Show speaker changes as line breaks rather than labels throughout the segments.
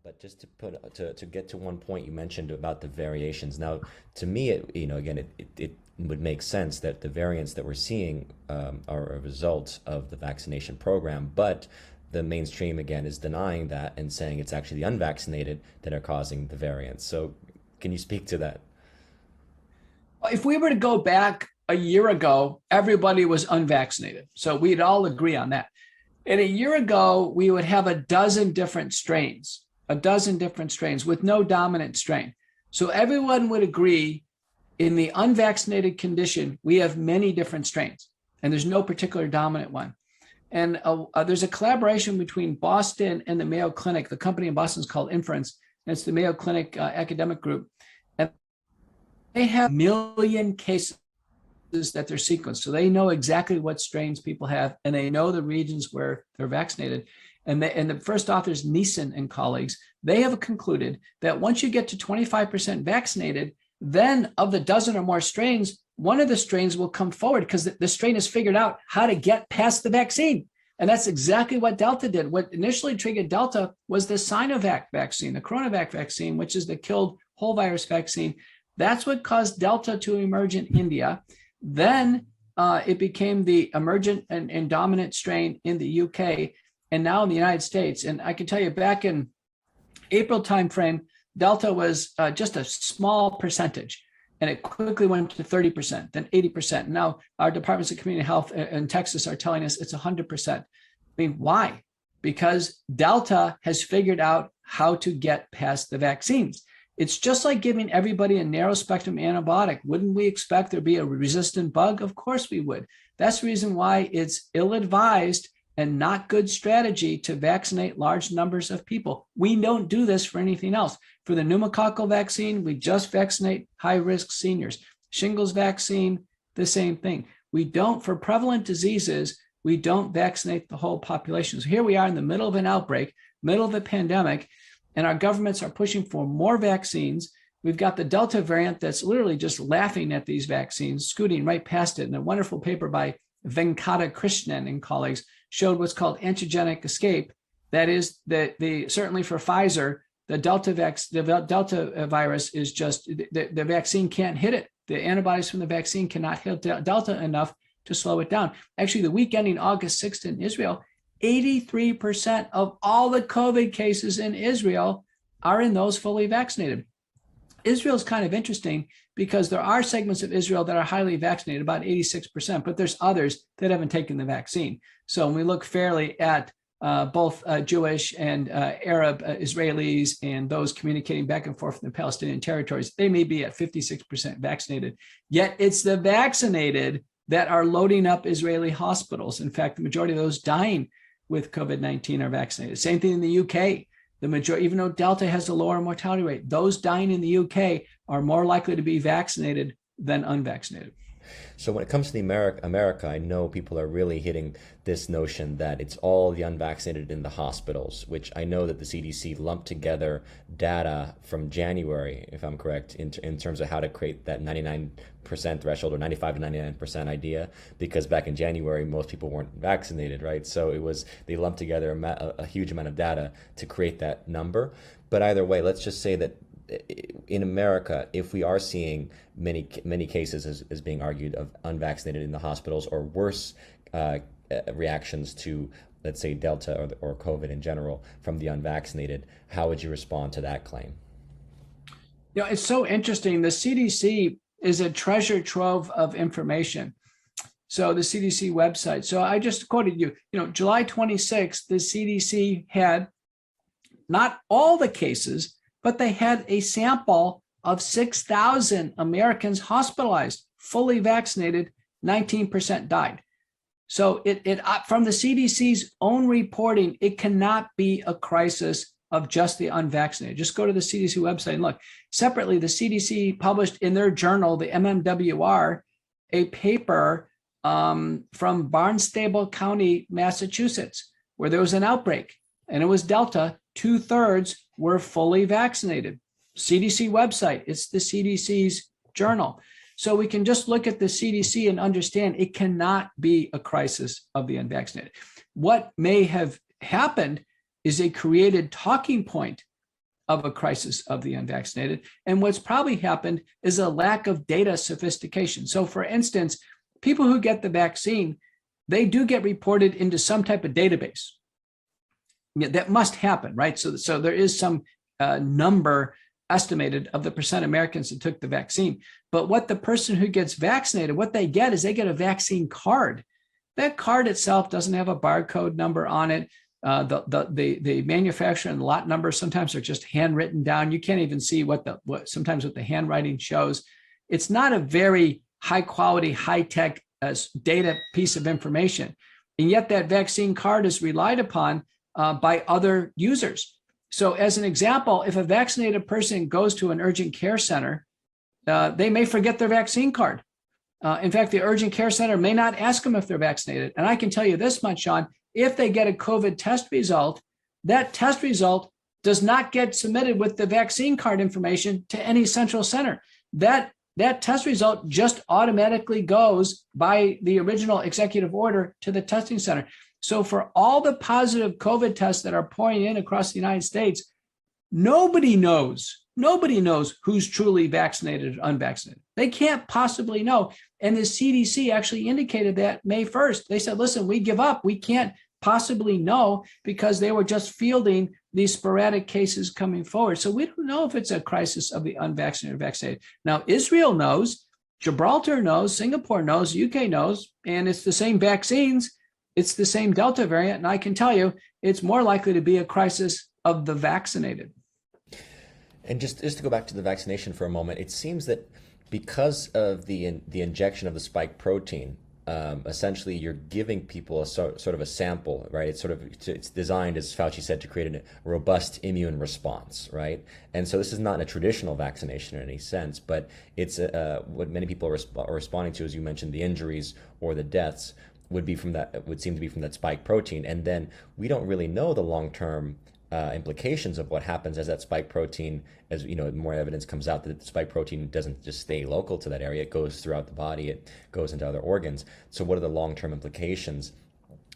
But just to to get to one point you mentioned about the variations. Now, to me, again, it would make sense that the variants that we're seeing are a result of the vaccination program, but the mainstream again is denying that and saying it's actually the unvaccinated that are causing the variants. So, can you speak to that?
If we were to go back a year ago, everybody was unvaccinated. So we'd all agree on that. And a year ago, we would have a dozen different strains with no dominant strain. So everyone would agree in the unvaccinated condition, we have many different strains, and there's no particular dominant one. And there's a collaboration between Boston and the Mayo Clinic. The company in Boston is called Inference, and it's the Mayo Clinic academic group. And they have a million cases that they're sequenced. So they know exactly what strains people have, and they know the regions where they're vaccinated. And the first authors, Neeson and colleagues, they have concluded that once you get to 25% vaccinated, then of the dozen or more strains, one of the strains will come forward because the strain has figured out how to get past the vaccine. And that's exactly what Delta did. What initially triggered Delta was the Sinovac vaccine, the Coronavac vaccine, which is the killed whole virus vaccine. That's what caused Delta to emerge in India. Then it became the emergent and dominant strain in the UK and now in the United States. And I can tell you back in April timeframe, Delta was just a small percentage, and it quickly went to 30%, then 80%. Now our departments of community health in Texas are telling us it's 100%. I mean, why? Because Delta has figured out how to get past the vaccines. It's just like giving everybody a narrow spectrum antibiotic. Wouldn't we expect there'd be a resistant bug? Of course we would. That's the reason why it's ill-advised and not good strategy to vaccinate large numbers of people. We don't do this for anything else. For the pneumococcal vaccine, we just vaccinate high-risk seniors. Shingles vaccine, the same thing. We don't, for prevalent diseases, we don't vaccinate the whole population. So here we are in the middle of an outbreak, middle of a pandemic, and our governments are pushing for more vaccines. We've got the Delta variant that's literally just laughing at these vaccines, scooting right past it. And a wonderful paper by Venkata Krishnan and colleagues showed what's called antigenic escape. That is, certainly for Pfizer, the Delta virus is just, the vaccine can't hit it. The antibodies from the vaccine cannot hit Delta enough to slow it down. Actually, the week ending August 6th in Israel, 83% of all the COVID cases in Israel are in those fully vaccinated. Israel is kind of interesting because there are segments of Israel that are highly vaccinated, about 86%, but there's others that haven't taken the vaccine. So when we look fairly at both Jewish and Arab Israelis and those communicating back and forth in the Palestinian territories, they may be at 56% vaccinated. Yet it's the vaccinated that are loading up Israeli hospitals. In fact, the majority of those dying with COVID-19 are vaccinated. Same thing in the UK. The majority, even though Delta has a lower mortality rate, those dying in the UK are more likely to be vaccinated than unvaccinated.
So when it comes to the America, I know people are really hitting this notion that it's all the unvaccinated in the hospitals, which I know that the CDC lumped together data from January, if I'm correct, in terms of how to create that 99% threshold or 95 to 99% idea, because back in January, most people weren't vaccinated, right? So they lumped together a huge amount of data to create that number. But either way, let's just say that in America, if we are seeing many cases as being argued of unvaccinated in the hospitals or worse reactions to, let's say, Delta or COVID in general from the unvaccinated, how would you respond to that claim?
You know, it's so interesting. The CDC is a treasure trove of information. So the CDC website. So I just quoted you, July 26th, the CDC had not all the cases, but they had a sample of 6,000 Americans hospitalized, fully vaccinated, 19% died. So from the CDC's own reporting, it cannot be a crisis of just the unvaccinated. Just go to the CDC website and look. Separately, the CDC published in their journal, the MMWR, a paper from Barnstable County, Massachusetts, where there was an outbreak, and it was Delta. 2/3 were fully vaccinated. CDC website, it's the CDC's journal. So we can just look at the CDC and understand it cannot be a crisis of the unvaccinated. What may have happened is a created talking point of a crisis of the unvaccinated. And what's probably happened is a lack of data sophistication. So for instance, people who get the vaccine, they do get reported into some type of database. That must happen, right? So there is some number estimated of the percent Americans that took the vaccine. But what the person who gets vaccinated, what they get is they get a vaccine card. That card itself doesn't have a barcode number on it. The manufacturer and lot number sometimes are just handwritten down. You can't even see what the handwriting shows. It's not a very high quality, high tech data piece of information, and yet that vaccine card is relied upon by other users. So, as an example, if a vaccinated person goes to an urgent care center, they may forget their vaccine card. In fact, the urgent care center may not ask them if they're vaccinated. And I can tell you this much, Sean. If they get a COVID test result, that test result does not get submitted with the vaccine card information to any central center. That test result just automatically goes by the original executive order to the testing center. So for all the positive COVID tests that are pouring in across the United States, nobody knows who's truly vaccinated or unvaccinated. They can't possibly know. And the CDC actually indicated that May 1st. They said, listen, we give up. We can't possibly know because they were just fielding these sporadic cases coming forward. So we don't know if it's a crisis of the unvaccinated or vaccinated. Now, Israel knows, Gibraltar knows, Singapore knows, UK knows, and it's the same vaccines. It's the same Delta variant. And I can tell you, it's more likely to be a crisis of the vaccinated.
And just to go back to the vaccination for a moment, it seems that because of the injection of the spike protein, essentially you're giving people a sort of a sample, right? It's designed, as Fauci said, to create a robust immune response, right? And so this is not a traditional vaccination in any sense, but it's what many people are responding to, as you mentioned, the injuries or the deaths would seem to be from that spike protein. And then we don't really know the long-term implications of what happens as that spike protein, as you know, more evidence comes out that the spike protein doesn't just stay local to that area, it goes throughout the body, it goes into other organs. So what are the long-term implications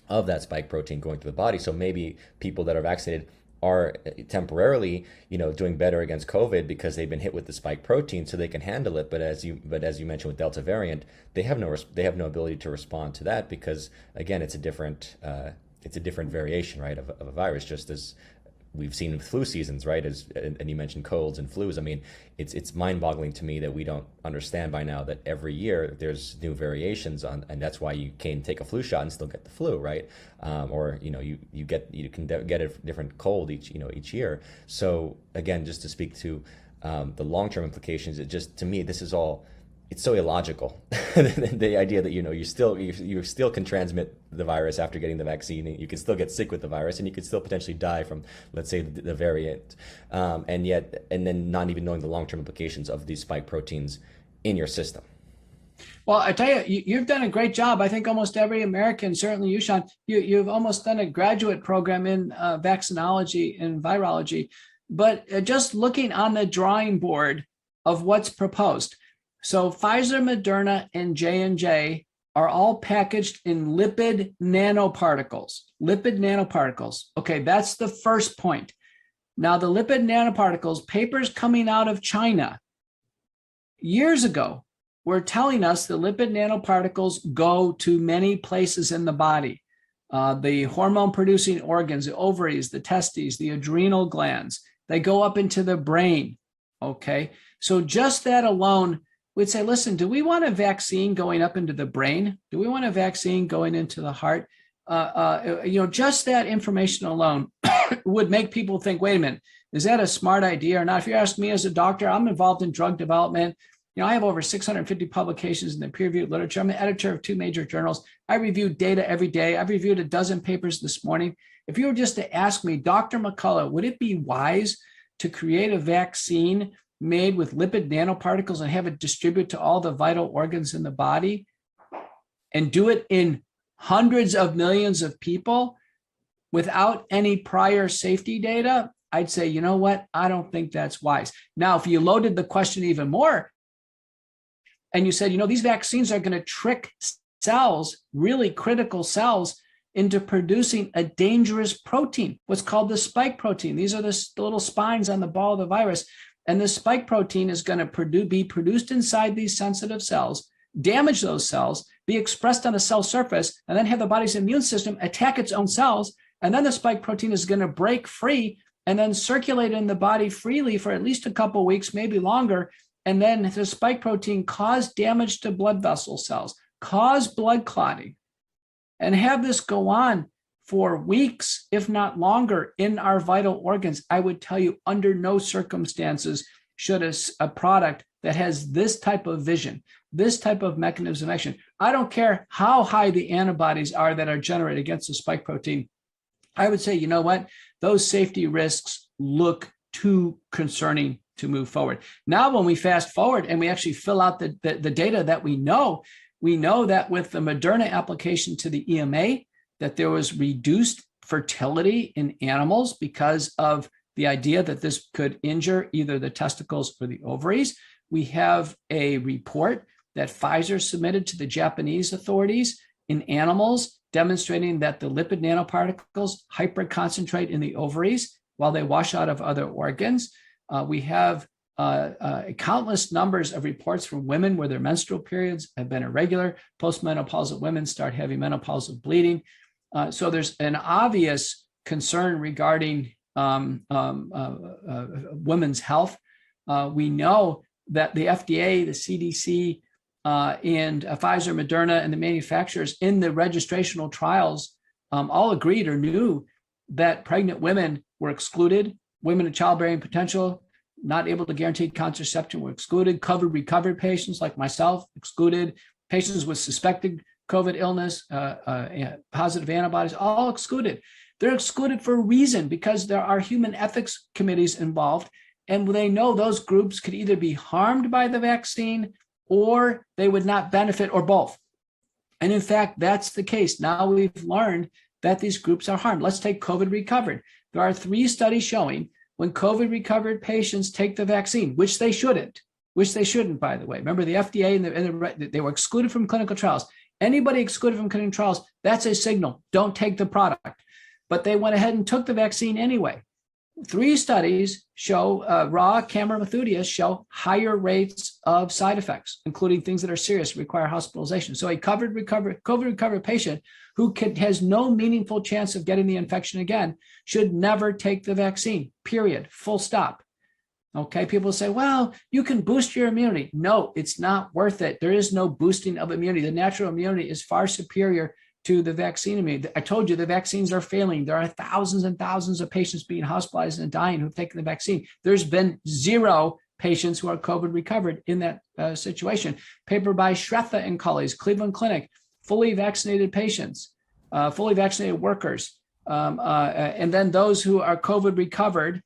of that spike protein going to the body? So maybe people that are vaccinated are temporarily, doing better against COVID because they've been hit with the spike protein, so they can handle it. But as you mentioned with Delta variant, they have no ability to respond to that because, again, it's a different variation, right, of a virus, just as we've seen with flu seasons, right? And you mentioned colds and flus. I mean, it's mind-boggling to me that we don't understand by now that every year there's new variations and that's why you can take a flu shot and still get the flu, right? Or you can get a different cold each year. So again, just to speak to the long-term implications, to me this is all. It's so illogical. The idea that you still can transmit the virus after getting the vaccine, you can still get sick with the virus, and you could still potentially die from, let's say, the variant, and then not even knowing the long-term implications of these spike proteins in your system.
Well, I tell you, you've done a great job. I think almost every American, certainly you, Sean, you've almost done a graduate program in vaccinology and virology. But just looking on the drawing board of what's proposed. So Pfizer, Moderna, and J&J are all packaged in lipid nanoparticles. Lipid nanoparticles. Okay, that's the first point. Now, the lipid nanoparticles, papers coming out of China years ago were telling us the lipid nanoparticles go to many places in the body. The hormone-producing organs, the ovaries, the testes, the adrenal glands, they go up into the brain, okay? So just that alone, we'd say, listen, do we want a vaccine going up into the brain? Do we want a vaccine going into the heart? Just that information alone would make people think, wait a minute, is that a smart idea or not? If you ask me as a doctor, I'm involved in drug development. I have over 650 publications in the peer-reviewed literature. I'm the editor of 2 major journals. I review data every day. I've reviewed a dozen papers this morning. If you were just to ask me, Dr. McCullough, would it be wise to create a vaccine made with lipid nanoparticles and have it distribute to all the vital organs in the body and do it in hundreds of millions of people without any prior safety data? I'd say, you know what? I don't think that's wise. Now, if you loaded the question even more and you said, these vaccines are going to trick cells, really critical cells, into producing a dangerous protein, what's called the spike protein. These are the little spines on the ball of the virus. And the spike protein is going to be produced inside these sensitive cells, damage those cells, be expressed on a cell surface, and then have the body's immune system attack its own cells. And then the spike protein is going to break free and then circulate in the body freely for at least a couple of weeks, maybe longer. And then the spike protein cause damage to blood vessel cells, cause blood clotting, and have this go on for weeks, if not longer, in our vital organs. I would tell you, under no circumstances should a product that has this type of vision, this type of mechanism of action, I don't care how high the antibodies are that are generated against the spike protein, I would say, you know what? Those safety risks look too concerning to move forward. Now, when we fast forward and we actually fill out the data that we know that with the Moderna application to the EMA, that there was reduced fertility in animals because of the idea that this could injure either the testicles or the ovaries. We have a report that Pfizer submitted to the Japanese authorities in animals demonstrating that the lipid nanoparticles hyperconcentrate in the ovaries while they wash out of other organs. We have countless numbers of reports from women where their menstrual periods have been irregular. Postmenopausal women start having menopausal bleeding. So there's an obvious concern regarding women's health. We know that the FDA, the CDC, and Pfizer, Moderna, and the manufacturers in the registrational trials all agreed or knew that pregnant women were excluded, women of childbearing potential, not able to guarantee contraception were excluded, COVID recovered patients like myself excluded, patients with suspected COVID illness, positive antibodies, all excluded. They're excluded for a reason, because there are human ethics committees involved, and they know those groups could either be harmed by the vaccine or they would not benefit, or both. And in fact, that's the case. Now we've learned that these groups are harmed. Let's take COVID recovered. There are 3 studies showing when COVID recovered patients take the vaccine, which they shouldn't, by the way. Remember, the FDA and they were excluded from clinical trials. Anybody excluded from clinical trials, that's a signal. Don't take the product. But they went ahead and took the vaccine anyway. 3 studies show, raw Cameron-Mathudius show higher rates of side effects, including things that are serious, require hospitalization. So a COVID recovered patient who has no meaningful chance of getting the infection again should never take the vaccine, period, full stop. Okay, people say, well, you can boost your immunity. No, it's not worth it. There is no boosting of immunity. The natural immunity is far superior to the vaccine immunity. I told you the vaccines are failing. There are thousands and thousands of patients being hospitalized and dying who've taken the vaccine. There's been 0 patients who are COVID recovered in that situation. Paper by Shrestha and colleagues, Cleveland Clinic, fully vaccinated patients, fully vaccinated workers, and then those who are COVID recovered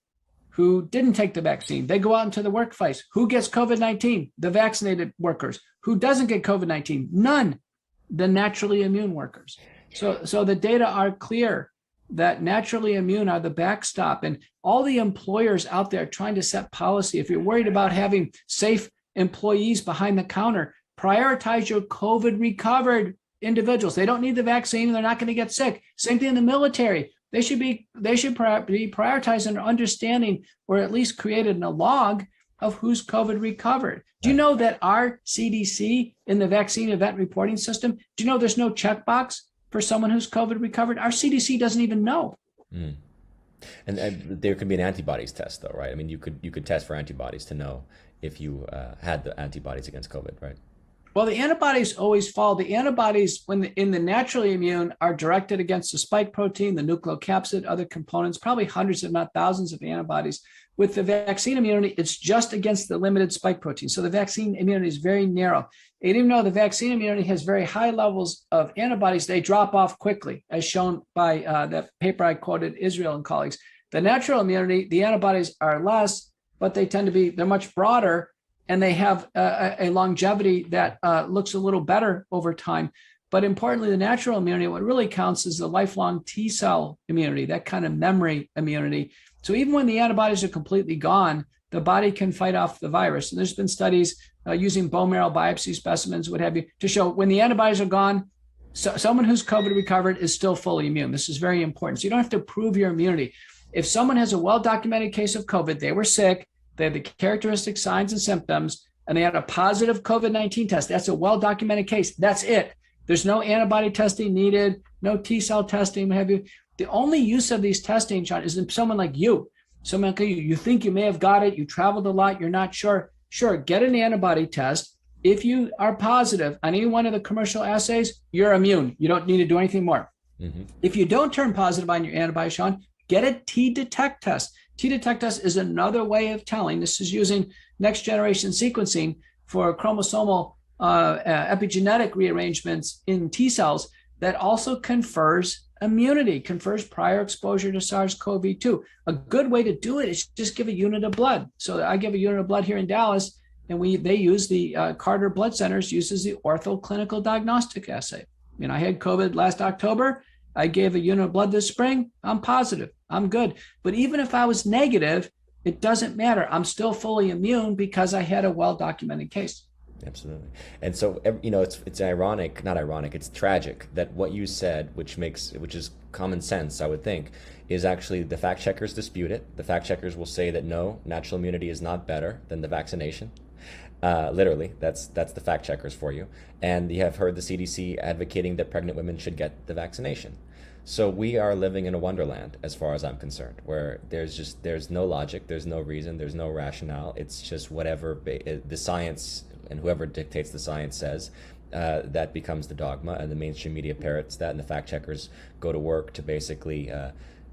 who didn't take the vaccine. They go out into the workplace. Who gets COVID-19? The vaccinated workers. Who doesn't get COVID-19? None. The naturally immune workers. So the data are clear that naturally immune are the backstop, and all the employers out there trying to set policy. If you're worried about having safe employees behind the counter, prioritize your COVID recovered individuals. They don't need the vaccine and they're not going to get sick. Same thing in the military. They should be prioritized under understanding, or at least created in a log of who's COVID recovered. Do you know that our CDC in the vaccine event reporting system, do you know there's no checkbox for someone who's COVID recovered? Our CDC doesn't even know.
Mm. And there could be an antibodies test though, right? I mean, you could test for antibodies to know if you had the antibodies against COVID, right?
Well, the antibodies always fall. The antibodies in the naturally immune are directed against the spike protein, the nucleocapsid, other components, probably hundreds if not thousands of antibodies. With the vaccine immunity, it's just against the limited spike protein. So the vaccine immunity is very narrow. And even though the vaccine immunity has very high levels of antibodies, they drop off quickly, as shown by that paper I quoted, Israel and colleagues. The natural immunity, the antibodies are less, but they're much broader, and they have a longevity that looks a little better over time. But importantly, the natural immunity, what really counts is the lifelong T cell immunity, that kind of memory immunity. So even when the antibodies are completely gone, the body can fight off the virus. And there's been studies using bone marrow biopsy specimens, what have you, to show when the antibodies are gone, So someone who's COVID recovered is still fully immune. This is very important. So you don't have to prove your immunity. If someone has a well-documented case of COVID, they were sick, they had the characteristic signs and symptoms, and they had a positive COVID-19 test. That's a well-documented case. That's it. There's no antibody testing needed, no T-cell testing, what have you. The only use of these testing, Sean, is in someone like you. Someone like you think you may have got it, you traveled a lot, you're not sure. Sure, get an antibody test. If you are positive on any one of the commercial assays, you're immune. You don't need to do anything more. Mm-hmm. If you don't turn positive on your antibody, Sean, get a T-detect test. T-detect test is another way of telling. This is using next generation sequencing for chromosomal epigenetic rearrangements in T cells that also confers immunity, confers prior exposure to SARS-CoV-2. A good way to do it is just give a unit of blood. So I give a unit of blood here in Dallas, and they use the Carter Blood Centers uses the Ortho Clinical Diagnostic Assay. I had COVID last October. I gave a unit of blood this spring. I'm positive. I'm good. But even if I was negative, it doesn't matter. I'm still fully immune because I had a well-documented case.
Absolutely. And so, it's ironic, not ironic, it's tragic that what you said, which is common sense, I would think, is actually the fact checkers dispute it. The fact checkers will say that no, natural immunity is not better than the vaccination. Literally, that's the fact checkers for you. And you have heard the CDC advocating that pregnant women should get the vaccination. So we are living in a wonderland, as far as I'm concerned, where there's no logic, there's no reason, there's no rationale. It's just whatever the science and whoever dictates the science says, that becomes the dogma, and the mainstream media parrots that, and the fact checkers go to work to basically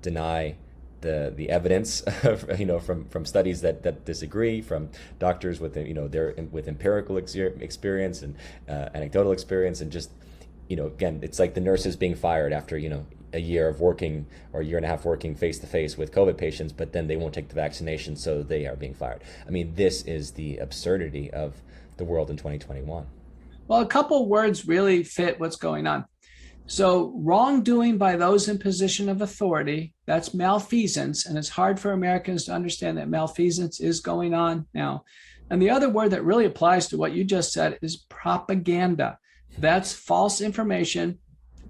deny the evidence from studies that disagree, from doctors with with empirical experience and anecdotal experience, and just again, it's like the nurses being fired after a year of working, or a year and a half working face to face with COVID patients, but then they won't take the vaccination, so they are being fired. I mean, this is the absurdity of the world in 2021.
Well, a couple words really fit what's going on. So wrongdoing by those in position of authority, that's malfeasance. And it's hard for Americans to understand that malfeasance is going on now. And the other word that really applies to what you just said is propaganda. That's false information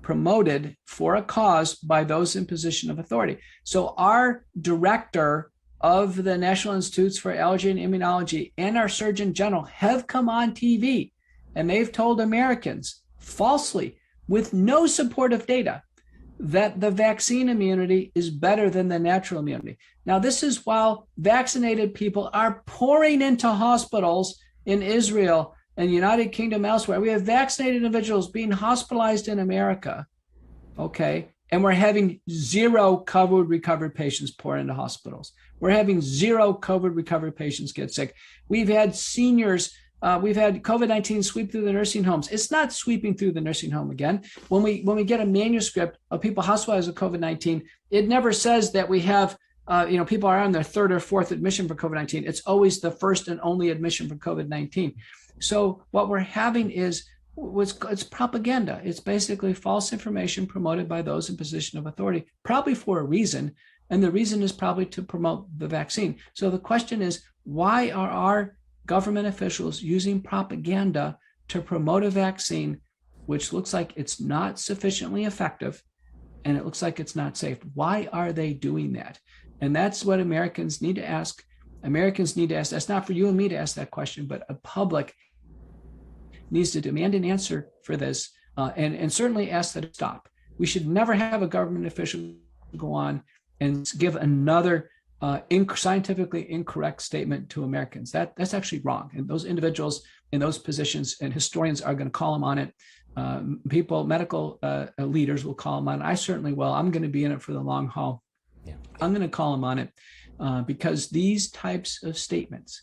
promoted for a cause by those in position of authority. So our director of the National Institutes for Allergy and Immunology and our Surgeon General have come on TV, and they've told Americans falsely, with no supportive data, that the vaccine immunity is better than the natural immunity. Now, this is while vaccinated people are pouring into hospitals in Israel and United Kingdom elsewhere. We have vaccinated individuals being hospitalized in America, okay? And we're having zero COVID recovered patients pour into hospitals. We're having zero COVID recovered patients get sick. We've had seniors, we've had COVID-19 sweep through the nursing homes. It's not sweeping through the nursing home again. When we get a manuscript of people hospitalized with COVID-19, it never says that we have people are on their third or fourth admission for COVID-19. It's always the first and only admission for COVID-19. So what we're having is it's propaganda. It's basically false information promoted by those in position of authority, probably for a reason. And the reason is probably to promote the vaccine. So the question is, why are our government officials using propaganda to promote a vaccine, which looks like it's not sufficiently effective and it looks like it's not safe? Why are they doing that? And that's what Americans need to ask. Americans need to ask. That's not for you and me to ask that question, but a public needs to demand an answer for this, and certainly ask that it stop. We should never have a government official go on and give another scientifically incorrect statement to Americans. That's actually wrong. And those individuals in those positions and historians are going to call them on it. Medical leaders will call them on it. I certainly will. I'm going to be in it for the long haul. Yeah. I'm going to call them on it because these types of statements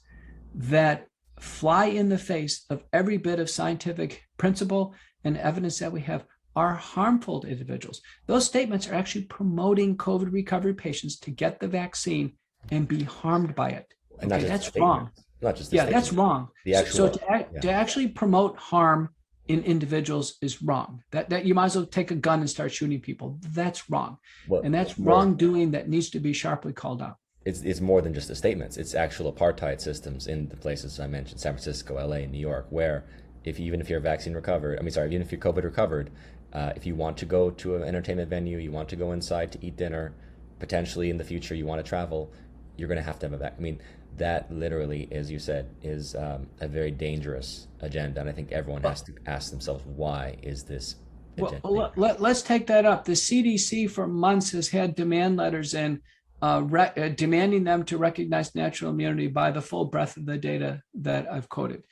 that fly in the face of every bit of scientific principle and evidence that we have are harmful to individuals. Those statements are actually promoting COVID recovery patients to get the vaccine and be harmed by it. Okay, that's wrong.
Not just
that's wrong.
To
actually promote harm in individuals is wrong. That you might as well take a gun and start shooting people. That's wrong. And that's wrongdoing that needs to be sharply called out.
It's more than just the statements. It's actual apartheid systems in the places I mentioned, San Francisco, LA, and New York, where even if you're COVID recovered, If you want to go to an entertainment venue, you want to go inside to eat dinner, potentially in the future you want to travel, you're going to have a vaccine. I mean, that literally, as you said, is a very dangerous agenda, and I think everyone has to ask themselves, why is this
Well,
agenda?
let's take that up. The CDC for months has had demand letters in demanding them to recognize natural immunity by the full breadth of the data that I've quoted.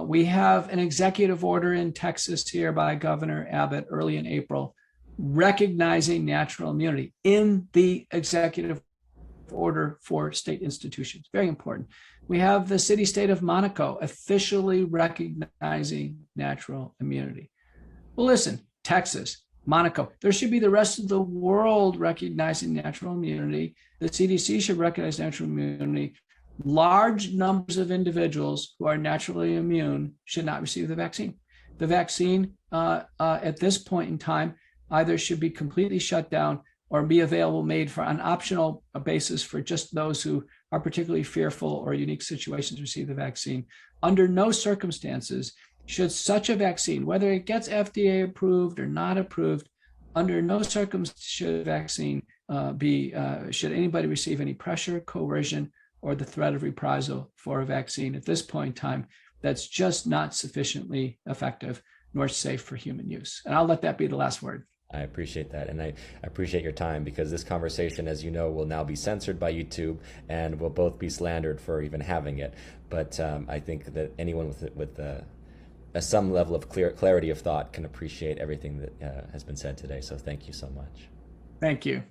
We have an executive order in Texas here by Governor Abbott early in April recognizing natural immunity in the executive order for state institutions. Very important. We have the city state of Monaco officially recognizing natural immunity. Well, listen, Texas, Monaco, there should be the rest of the world recognizing natural immunity. The CDC should recognize natural immunity. Large numbers of individuals who are naturally immune should not receive the vaccine. The vaccine at this point in time either should be completely shut down or be available made for an optional basis for just those who are particularly fearful or unique situations receive the vaccine. Under no circumstances should such a vaccine, whether it gets FDA approved or not approved, under no circumstances should a vaccine should anybody receive any pressure, coercion, or the threat of reprisal for a vaccine at this point in time that's just not sufficiently effective nor safe for human use. And I'll let that be the last word.
I appreciate that. And I appreciate your time, because this conversation, as you know, will now be censored by YouTube and we'll both be slandered for even having it. But I think that anyone with some level of clarity of thought can appreciate everything that has been said today. So thank you so much.
Thank you.